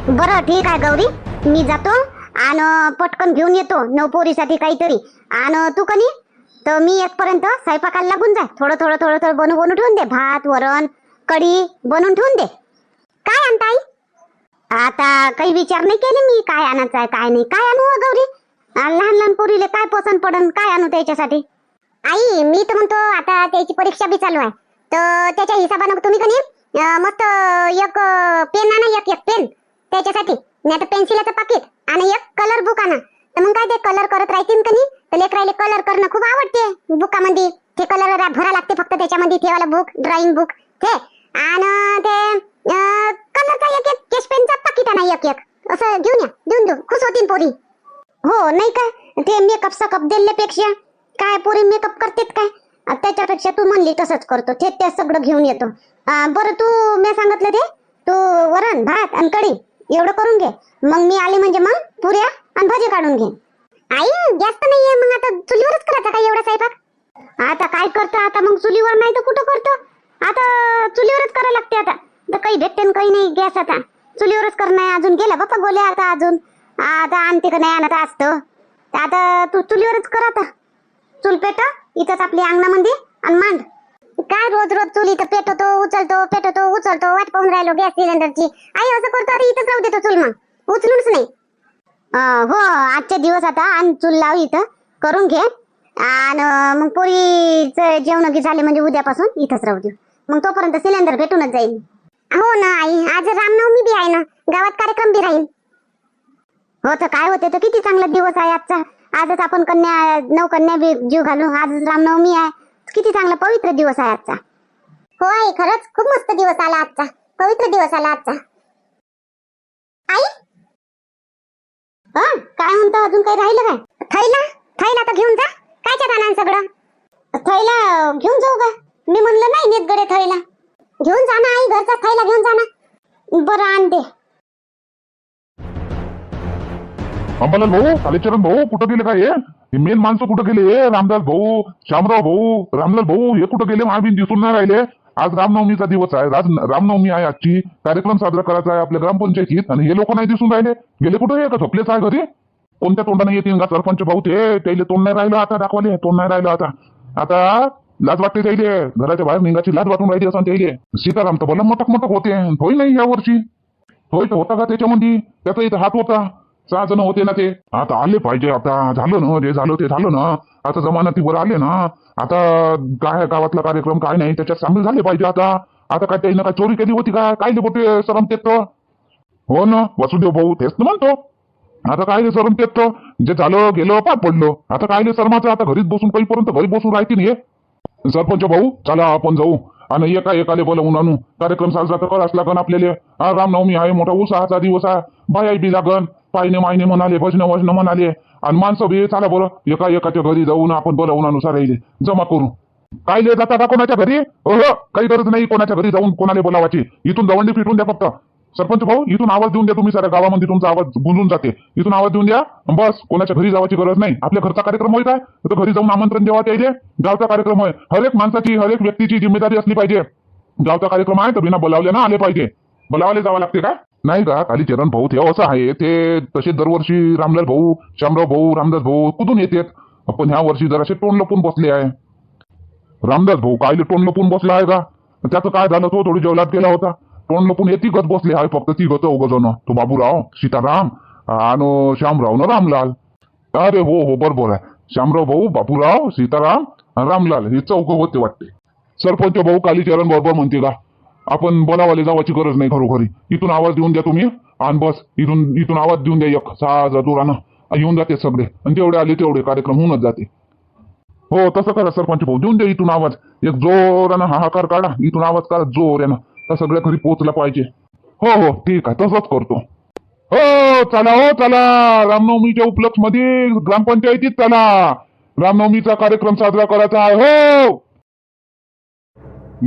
बरं ठीक आहे गौरी, मी जातो आणि पटकन घेऊन येतो नवपोरीसाठी काहीतरी. आणि तू कनी तर मी एकपर्यंत स्वयंपाकाला लागून जा. थोडं थोडं थोडं थोडं बनवून ठेवून दे. भात वरण कढी बनवून ठेवून दे. काय आणताय? आता काही विचार नाही केले मी काय आणायचं आहे काय नाही. काय आणू गौरी? लहान लहान पोरीले काय पसंत पडन, काय आणू त्याच्यासाठी? आई मी तर म्हणतो आता त्याची परीक्षा बी चालू आहे, तर त्याच्या हिशोबानं तुम्ही कनी मस्त एक पेन आणा, एक एक पेन त्याच्यासाठी. नाही तर पेन्सिलाचं पाकिट आणि एक कलर बुक आणा. तर मग काय ते कलर करत राहतील कनी, तर लेकरायले कलर करणं खूप आवडते. बुकामध्ये ते कलर भरा लागते फक्त त्याच्यामध्ये. ठेवायला बुक ड्रॉइंग बुक ते आणि ते कलरचा एक एक केश पेनचा पाकिट आणा, एक एक असं घेऊन या. देऊन देऊ खुश होतील पोरी. हो नाही काय, ते मेकअप सकअप दिल्यापेक्षा काय पोरी मेकअप करतेत काय, त्याच्यापेक्षा तू म्हणली तसंच करतो. ते सगळं घेऊन येतो. बरं तू मी सांगितलं ते तू वरण भात आणि कढी एवढं करून घे. मग मी आली म्हणजे मग पुऱ्या आणि भाजी काढून घे. आई जास्त नाहीये मग आता चुलीवरच करायचा काय एवढा स्वयंपाक? आता काय करतो आता मग चुलीवर नाही तर कुठं करतो? आता चुलीवरच करायला लागते. आता तर काही भेटते काही नाही गॅस. आता चुलीवरच करणं आहे. अजून गेला बाप्पा गोल्या आता अजून आता आणते का नाही आणत असतं. आता तू चुलीवरच कर. आता चूल पेटा इथंच आपल्या अंगणामध्ये आणि मांड. काय रोज रोज चुली तर पेटवतो उचलतो पेटवतो उचलतो. वाट पाहून राहिलो गॅस सिलेंडरची. आई असं करतो अरे इथंच राहू देतो चूल मग उचलूनच नाही. हो आजचे दिवस आता आणि चूल लाव इथं करून घे. आणि मग पोरीचं जेवण झाले म्हणजे उद्यापासून इथंच राहू देऊ. मग तोपर्यंत सिलेंडर भेटूनच जाईल. हो ना आई, आज रामनवमी बी आहे ना, गावात कार्यक्रम बी राहील. हो तर काय होते तर किती चांगला दिवस आहे आजचा. आजच आपण कन्या नवकन्या बी जीव घालू. आज रामनवमी आहे, किती चांगला पवित्र दिवस आहे आजचा. हो आई खरंच खूप मस्त दिवस आला आजचा, पवित्र दिवस आला आजचा. आई काय म्हणतो अजून काही राहिलं काय? थैला थैला तर घेऊन जा. कायच्या दाना सगळं थैला घेऊन जाऊ का? मी म्हणलं नाही नेत गडे थैला. घेऊन जा ना आई, घरचा थैला घेऊन जा ना. बरं आणते. अंबालाल भाऊ कालीचरण भाऊ कुठं गेले काय? हे मेन माणसं कुठं गेले? रामदास भाऊ श्यामराव भाऊ रामलाल भाऊ हे कुठं गेले? महाबीन दिसून नाही राहिले. आज रामनवमीचा दिवस आहे. रामनवमी आहे आजची. कार्यक्रम साजरा करायचा आहे आपल्या ग्रामपंचायतीत आणि हे लोक नाही दिसून राहिले. गेले कुठे? हे का झोपलेच आहे घरी? कोणत्या तोंडाने येतील का सरपंच भाऊ? ते त्याला तोंड नाही राहिलं आता दाखवाले. तोंड नाही राहिलं आता. आता लाज वाटते त्याले. घराच्या बाहेर निघायची लाज वाटून राहिली असं त्याले. सीताराम तर बोला मोठक मोठक होते. होय नाही या वर्षी? होय तर होता का त्याच्यामध्ये? त्याचा इथं हात होता. 6 जण होते ना ते. आता आले पाहिजे. आता झालं ना जे झालं ते झालं ना. आता जमानतीवर आले ना. आता काय गावातला कार्यक्रम काय नाही त्याच्यात सामील झाले पाहिजे. आता काय त्यानं काय चोरी केली होती का? काय बोटे सरम तेत? हो ना वासुदेव भाऊ तेच ना म्हणतो. आता काय सरम तेत जे झालं गेलं पार पडलो. आता काय शर्माचं? आता घरीच बसून काहीपर्यंत घरी बसून राहतील हे. सरपंच भाऊ चला आपण जाऊ आणि एकाले बोलावून आणू. कार्यक्रम साजरा तर कराच लागन आपल्याला. रामनवमी आहे, मोठा उत्साहाचा दिवस आहे. बाया बी लागन, पायने मायने म्हणाले, भजन वजन म्हणाले आणि माणसं बी. चला बरं एकाच्या घरी जाऊन आपण बोलावून आणू. सारायले जमा करू. काय ले जाता का कोणाच्या घरी? काही गरज नाही कोणाच्या घरी जाऊन कोणाला बोलावायची. इथून दवंडी फिटून द्या फक्त. सरपंच भाऊ इथून आवाज देऊन द्या. तुम्ही साऱ्या गावामध्ये तुमचा आवाज गुंजून जाते. इथून आवाज देऊन द्या बस. कोणाच्या घरी जावायची गरज नाही. आपल्या घरचा कार्यक्रम होईल काय तर घरी जाऊन आमंत्रण द्यावा त्याला. गावचा कार्यक्रम होय. हर एक माणसाची हर एक व्यक्तीची जिम्मेदारी असली पाहिजे. गावचा कार्यक्रम आहे तर बिना बोलावले ना आले पाहिजे. बोलावले जावं लागते काय नाही का? कालीचरण भाऊ ते असं आहे. ते तसे दरवर्षी रामलाल भाऊ श्यामराव भाऊ रामदास भाऊ कुठून येतात. पण ह्या वर्षी जरासे तोंड लपून बसले आहे. रामदास भाऊ काय तोंड लपून बसला आहे का? त्याचं काय झालं? तो थोडी जेवलात गेला होता. तोंड लपून येती गत बसले आहे फक्त ती गत उगजण. तो बाबूराव सीताराम आणि श्यामराव न रामलाल. अरे हो बरोबर आहे. श्यामराव भाऊ बाबूराव सीताराम रामलाल हे चौक होते वाटते. सरपंच भाऊ कालीचरण बरोबर म्हणते का? आपण बोलावाले जावाची गरज नाही घरोघरी. इथून आवाज देऊन द्या तुम्ही आणि बस. इथून आवाज देऊन द्या एक 6 जोरानं येऊन जाते सगळे आणि जेवढे आले तेवढे कार्यक्रम होऊनच जाते. हो तसं करा सरपंच भाऊ. देऊन द्या इथून आवाज. एक जोरानं हाहाकार काढा. इथून आवाज काढा जोरानं. तर सगळ्या घरी पोहोचला पाहिजे. हो ठीक आहे तसंच करतो. हो चला रामनवमीच्या उपलक्ष मध्ये ग्रामपंचायतीत चला. रामनवमीचा कार्यक्रम साजरा करायचा आहे. हो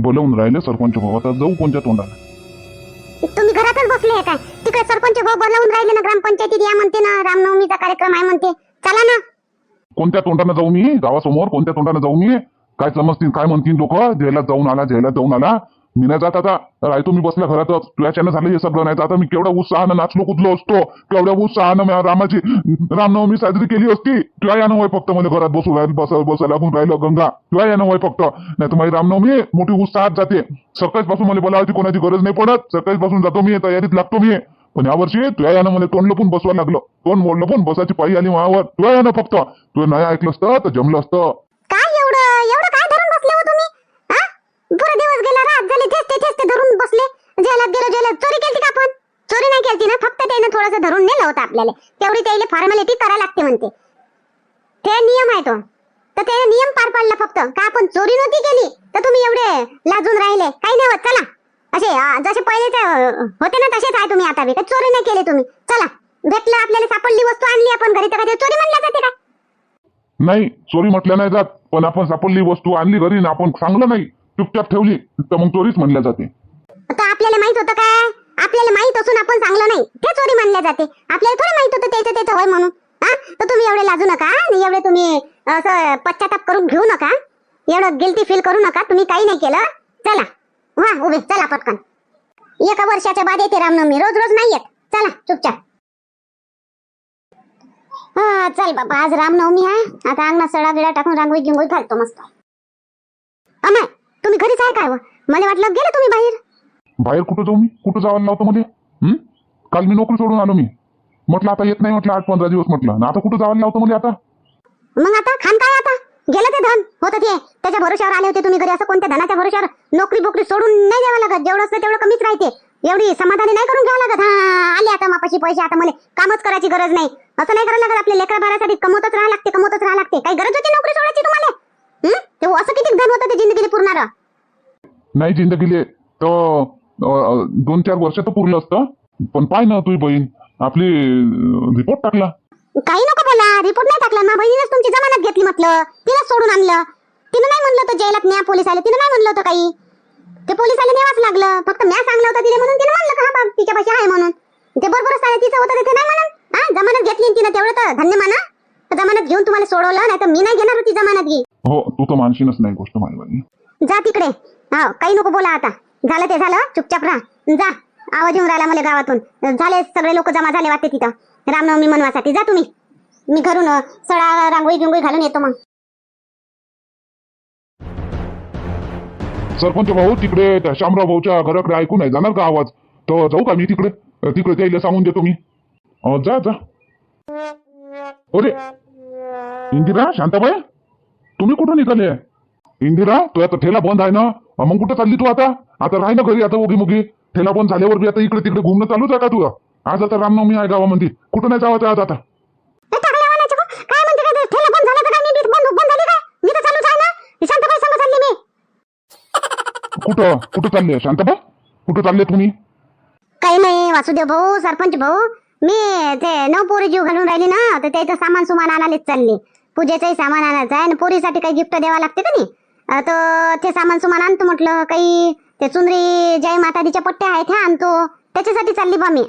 बोलवून राहिले सरपंच भाऊ. आता जाऊ कोणत्या तोंडाला? तुम्ही घरातच बसले काय? तिकडे सरपंच भाऊ बोलावून राहिले ना ग्रामपंचायतीत या म्हणते ना. रामनवमीचा कार्यक्रम आहे म्हणते. चला ना. कोणत्या तोंडानं जाऊ मी? गावासमोर कोणत्या तोंडानं जाऊ मी? काय समजतील काय म्हणतील लोक? जेलात जाऊन आला मी नाही जात आता. राहतो मी बसल्या घरातच. तुझ्याच्यानं झालं हे सगळं. नाही तर आता मी केवढ्या उत्साहानं नाचलो कुदलो असतो. केवढ्या उत्साहानं मी रामाची रामनवमी साजरी केली असती. तुझ्या यानं वय फक्त मला घरात बसायला लागून राहिलं गंगा. तुझ्या यानं वय फक्त. नाही तर माझी रामनवमी मोठी उत्साहात जाते. सकाळपासून मला बोलावायची कोणाची गरज नाही पडत. सकाळपासून जातो मी, तयारीत लागतो मी. पण यावर्षी तुझ्या यानं मला तोंड लपून बसवायला लागलं. तोंड लपून बसायची पायी आली मायावर. तुझ्या यानं फक्त. तुझं नाही ऐकलं असतं तर जमलं असतं. काय एवढं एवढं काय धरून बसले हो तुम्ही? हा, पुरा दिवस गेला, रात झाली, तेच धरून बसले. जेलात गेलो, जेलात चोरी केली का आपण? चोरी नाही केली ना, फक्त त्यानं थोडंसं धरून नेलं होतं आपल्याला. तेवढी त्याला फॉर्मॅलिटी करायला लागते म्हणते. ते नियम आहे तो. तर ते नियम पार पाडला फक्त. का आपण चोरी नव्हती केली तर तुम्ही एवढे लाजून राहिले? काही नाही होत. चला, असे जसे पहिले होते ना तसेच आहे तुम्ही आता बी. काही चोरी नाही केली तुम्ही. चला, भेटलं आपल्याला, सापडली वस्तू आणली आपण घरी, तर काय चोरी म्हणल्या जाते का? नाही, चोरी म्हटल्या नाही जात. पण आपण सापडली वस्तू आणली घरी ना, आपण चांगलं नाही चुपचाप ठेवली तर मग चोरीच म्हणल्या जाते. तर आपल्याला माहित होतं का? आपल्याला माहित असून आपण चांगलं नाही ते चोरी म्हणल्या जाते. आपल्याला थोडं माहित होतं त्याचं होय म्हणून. हा, तर तुम्ही एवढे लाजू नका आणि एवढे तुम्ही असं पश्चाताप करून घेऊ नका. एवढं गिल्टी फील करू नका. तुम्ही काही नाही केलं. चला, वा उभे, चला पटकन. 1 वर्षाच्या बाद येते रामनवमी, रोज रोज नाही येत. चला चुपचाप. हा, चल बाबा, आज रामनवमी आहे. आता अंगणात सडा बिडा टाकून रांगोळी गिंगोळी घालतो मस्त. अमाय, तुम्ही घरीच आहे काय? मला वाटलं गेले तुम्ही बाहेर. बाहेर कुठं जाऊ मी? कुठं जावं लावतं मध्ये? काल मी नोकरी सोडून आलो. मी म्हटलं आता येत नाही, म्हटलं 8-15 दिवस म्हटलं ना. आता कुठं जावं लावतं मध्ये आता? मग आता खान काय? आता गेलं ते धन होतं ते, त्याच्या भरोश्यावर आले होते तुम्ही घरी. असं कोणत्या धनाच्या भरोश्यावर नोकरी बोकरी सोडून नाही द्यावं लागत. जेवढं असतं तेवढं कमीच राहते. एवढी समाधानी नाही करून घ्यावं लागत. हा, आले आता मापाशी पैसे, आता मला कामच करायची गरज नाही असं नाही करायला लागत. आपल्या लेकरा बाळासाठी कमवतच राहावं लागते, कमवतच राहावं लागते. काही गरज होती नोकरी सोडायची तुम्हाला? ते असं किती धन होतं ते जिंदगीला पुरणार? नाही, जिंदगीले तर 2-4 वर्ष तर पुरलं असतं. पण पाय ना, तुझी बहीण आपली रिपोर्ट टाकला. काही नको बोला. रिपोर्ट नाही टाकला ना, बहिणीनेच तुमची जमानत घेतली म्हटलं. तिला सोडून आणलं. तिनं नाही म्हणलं होतं जेलात न्या पोलीस आले. तिनं नाही म्हणलं होतं काही. ते पोलीस आले न्यावाच लागलं. फक्त म्या सांगलं होतं तिने म्हणून तिने म्हणलं का हा बाब तिच्या पैसे आहे म्हणून. ते बरोबरच आहे. तिचं होतं ते नाही म्हणून. हा, जमानत घेतली तिनं, तेवढं तर धन्य माना. जमानत घेऊन तुम्हाला सोडवलं, नाही तर मी नाही घेणार होती जमानत घे. हो, तू तर मानशीनच नाही गोष्ट माझी. जा तिकडे. हा, काही नको बोला आता. झालं ते झालं, चुपचाप राहा. जा, आवाज येऊन राहिला मला गावातून. झाले सगळे लोक जमा झाले वाटते तिथं रामनवमी मनवासाठी. जा तुम्ही. मी घरून सडा रांगोळी गिंगोळी घालून येतो मग. सरपंच भाऊ, तिकडे त्या शामराव भाऊच्या घराकडे ऐकून नाही जाणार का आवाज? तर जाऊ का मी तिकडे? तिकडे त्याला सांगून देतो मी. जा जा. अरे इंदिरा, शांताबाई, तुम्ही कुठं निघाले? इंदिरा, तू आता ठेला बंद आहे ना, मग कुठं चालली तू आता? आता राही ना घरी. आता उगी मुगी ठेला बंद झाल्यावर बी आता इकडे तिकडे घुमणं चालूच आहे का तुझं? आज आता रामनवमी आहे गावामध्ये, कुठं नाही जावं आज आता? कुठं कुठं चालले शांताबाई? कुठं चालले तुम्ही? काही नाही वासुदेव भाऊ, सरपंच भाऊ, मी ते नवपोरी जीव घालून राहिली ना, तर त्याचं सामान सुमान आणायलाच चालली. पूजेचंही सामान आणायचं आहे आणि पोरीसाठी काही गिफ्ट द्यावं लागते का नाही, तर ते सामान सुमान आणतो म्हटलं. काही ते चुंदरी जय माताजीच्या पट्ट्या आहेत ह्या आणतो, त्याच्यासाठी चालली बा मी.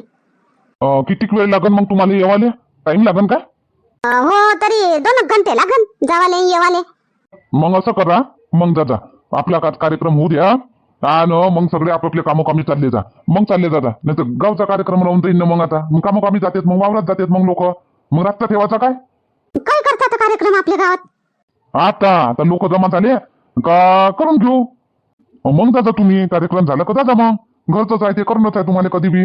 किती वेळ लागन मग तुम्हाला येवाले? टाइम लागन का? हो, तरी 2 घंटे लागन जावाले येवाले. मग असं करा, मग जा. आपला कार्यक्रम होऊ द्या आणि मग सगळे आपापले कामोकामी चालले जा. मग चालले जा. नाही तर गावचा कार्यक्रम राहून जाईन ना. मग आता मग कामोकामी जातात, मग वावरात जातात मग लोक. मग रातचा ठेवायचा काय? काय करतात कार्यक्रम आपल्या गावात? आता लोक जमा झाले का करून घेऊ. मग जा तुम्ही. कार्यक्रम झाला का जा. मग घरचंच आहे ते करूनच आहे तुम्हाला कधी बी.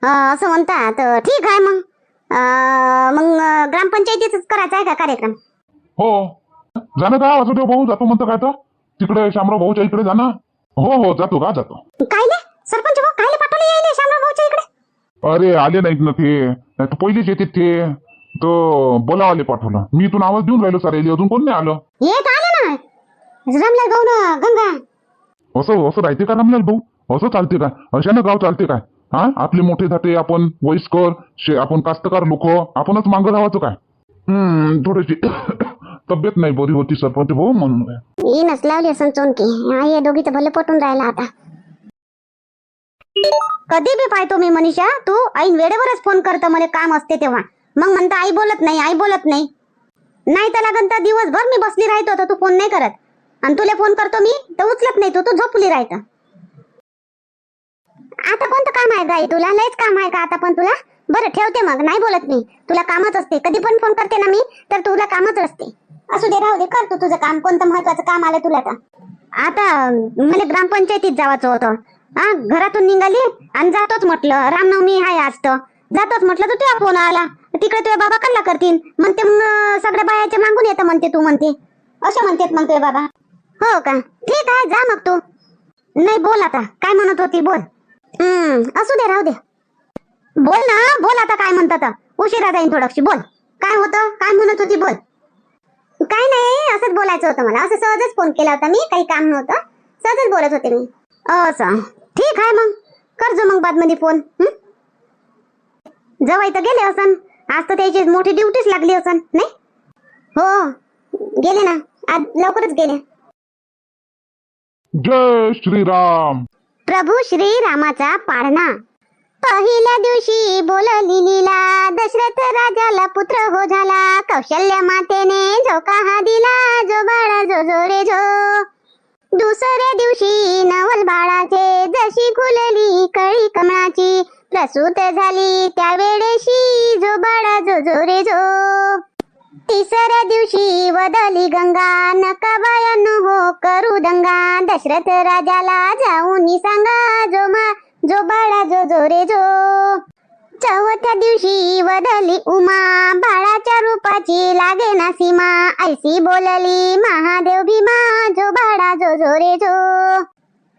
असं म्हणता तर ठीक आहे मग. मग ग्रामपंचायतीच करायचा आहे का कार्यक्रम? हो, जाणं का वासुदेव भाऊ? जातो म्हणतो काय तर तिकडे शामराव भाऊच्या इकडे जाणं. हो, जातो. कायले सरपंच भाऊ, कायले पाठवले यायले शामराव भाऊच्या इकडे? अरे आले नाहीत ना ते, नाही तर पहिलेच येते ते. तो बोलावाले पाठवलं. मी इथून आवाज देऊन राहिलो सारे, अजून कोण नाही आलं. येत आले ना रामलाल भाऊ ना गंगा. असं राहते का रामलाल भाऊ? असं चालते का? अशानं गाव चालते काय? हा, आपले मोठे जाते, आपण वयस्कर, आपण कास्तकार लोक, आपणच मागं राहायचं काय? थोडीशी तब्येत नाही बरी होती सरपंच भाऊ, म्हणून. येनच लावली असं चोनकी. हे दोघी तर भले पटून राहिला आता. कधी बी पाहतो मी मनीषा, तू आई वेळेवरच फोन करतो, मला काम असते तेव्हा. मग म्हणता आई बोलत नाही. नाही तर लागन तर दिवसभर मी बसली राहतो तर तू फोन नाही करत, आणि तुला फोन करतो मी तर उचलत नाही, तू झोपली राहत. आता कोणतं काम आहे गाई तुला? लयच काम आहे का आता पण तुला? बरं ठेवते मग, नाही बोलत मी. तुला कामच असते, कधी पण फोन करते ना मी तर तुला कामच असते. असू दे, राहू दे, कर तू तुझं काम. कोणतं महत्वाचं काम आलं तुला तर? आता मला ग्रामपंचायतीत जायचं होतं. घरातून निघाली आणि जातोच म्हटलं, रामनवमी आहे आज तर जातोच म्हटलं तर तुझा फोन आला. तिकडे तुझे बाबा कल्ला करतील म्हणते, मग सगळ्या बायाचे मागून येतं म्हणते तू म्हणते. असं म्हणतेत मग तुझे बाबा. हो का? ठीक आहे, जा मग तू. नाही बोल आता, काय म्हणत होती बोल. असू दे, राहू दे. बोल ना, बोल आता काय म्हणतात. उशिरा जाईन थोडीशी, बोल. काय होतं, काय म्हणत होती बोल. काय नाही, असंच बोलायचं होतं मला. असं सहजच फोन केला होता मी, काही काम नव्हतं, सहजच बोलत होते मी. असं ठीक आहे, मग करजो मग बाद मध्ये फोन. जवाई तर गेले असन, आज तर त्याची मोठी ड्युटीच लागली असन नाही? हो गेले ना, आज लवकरच गेले. जय श्रीराम. प्रभू श्री रामाचा पाळणा. पहिल्या दिवशी बोलली लीला, दशरथ राजाला पुत्र हो झाला. कौशल्य मातेने झोका हा दिला, जो बाळा जो जो रे जो. दुसऱ्या दिवशी नवल बाळाचे, जशी खुलली कळी कमळाची. प्रसूत झाली त्या वेळेशी, जो बाळा जो जो रे जो. तिसऱ्या दिवशी वदली गंगा, नका बायानो हो करू दंगा. दशरथ राजाला जाऊन सांगा, जो बाळा जो जो रे जो. चौथ्या दिवशी वदली उमा, बाळाच्या रूपाची लागे ना सीमा. ऐसी बोलली महादेव भीमा, जो बाळा जो जो रे जो.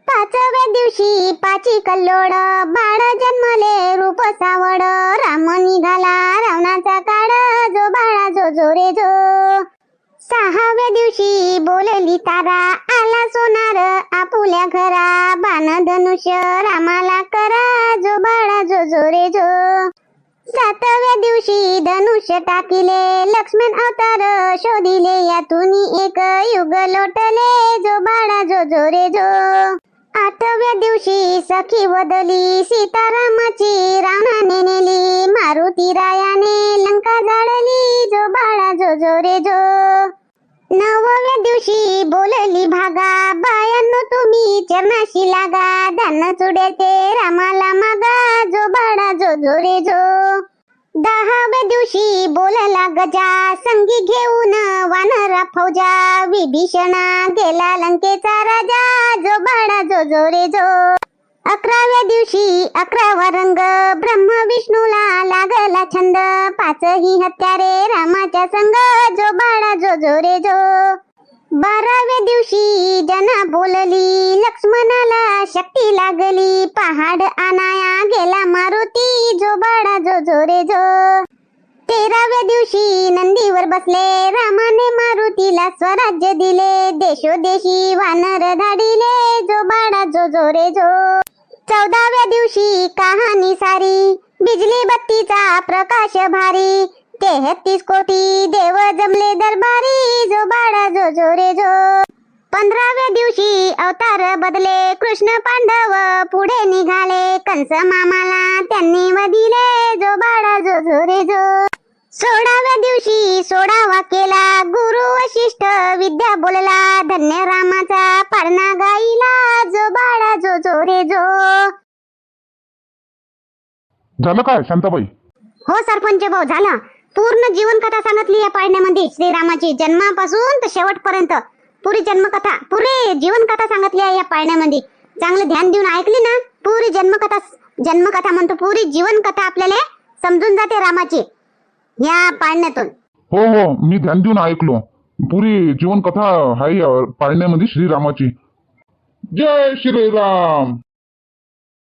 पाचव्या दिवशी पाची कल्लोळ, बाळ जन्मले रूप सावड. राम निघाला रावणाचा काळ, जो बाळा जो जो रे जो. सहाव्या दिवशी बोलली तारा, आला सोनार आपुल्या घरा. बाण धनुष्य रामाला करा, जो बाळा जो जो रे जो. सातव्या दिवशी धनुष्य टाकिले, लक्ष्मण अवतार शोधिले. यातून एक युग लोटले, जो बाळा जो जो रे जो. आठव्या दिवशी सखी वदली, सीतारामाची रावणाने नेली. मारुती रायाने लंका जाळली, जो बाळा जो जो रे जो. नवव्या दिवशी बोलली भागा, बायांनो तुम्ही चरणाशी लागा. धान चुड्याचे रामाला मागा, जो बाळा जो जो रे जो. दहाव्या दिवशी बोलला गजा, संगी घेऊन वानरा फौजा. विभीषणा गेला लंकेचा राजा, जो बाळा जो जो रे जो. अकराव्या दिवशी 11वा रंग, ब्रह्म विष्णूला लागला छंद. पाचही हत्यारे रामाच्या संग, जो बाळा जो जो रे जो. 12व्या दिवशी जना बोलली, लक्ष्मणाला शक्ती लागली. पहाड आणाया गेला मारुती, जो बाळा जो जो रे जो. 13व्या दिवशी नंदीवर बसले, रामाने मारुतीला स्वराज्य दिले. देशोदेशी वानर धाडिले, जो बाळा जो जो रे जो. 14व्या दिवशी कहाणी सारी, बिजली बत्तीचा प्रकाश भारी. 33 कोटी देव जमले दरबारी, जो बाळा जो जो रे जो. 15व्या दिवशी अवतार बदले, कृष्ण पांडव पुढे निघाले. कंस मामाला त्यांनी वदिले, जो बाळा जो जो रे जो. 16व्या दिवशी 16वा केला, गुरु वशिष्ठ विद्या बोलला. धन्य रामाचा पाळणा गाईला, जो बाळा जो जो रे जो. झालं काय शांताबाई? हो सरपंच भाऊ, झालं. पूर्ण जीवनकथा सांगितली या पाळण्यामध्ये. श्रीरामाची जन्मापासून तर शेवटपर्यंत पुरी जन्मकथा, पुरी जीवनकथा सांगितली आहे या पाळण्यामध्ये. चांगलं ध्यान देऊन ऐकली ना, पुरी जन्मकथा म्हणतो, पुरी जीवनकथा आपल्याला समजून जाते रामाची या पाळण्यातून. हो हो, मी ध्यान देऊन ऐकलो. पुरी जीवन कथा आहे या पाळण्यामध्ये श्रीरामाची. जय श्रीराम.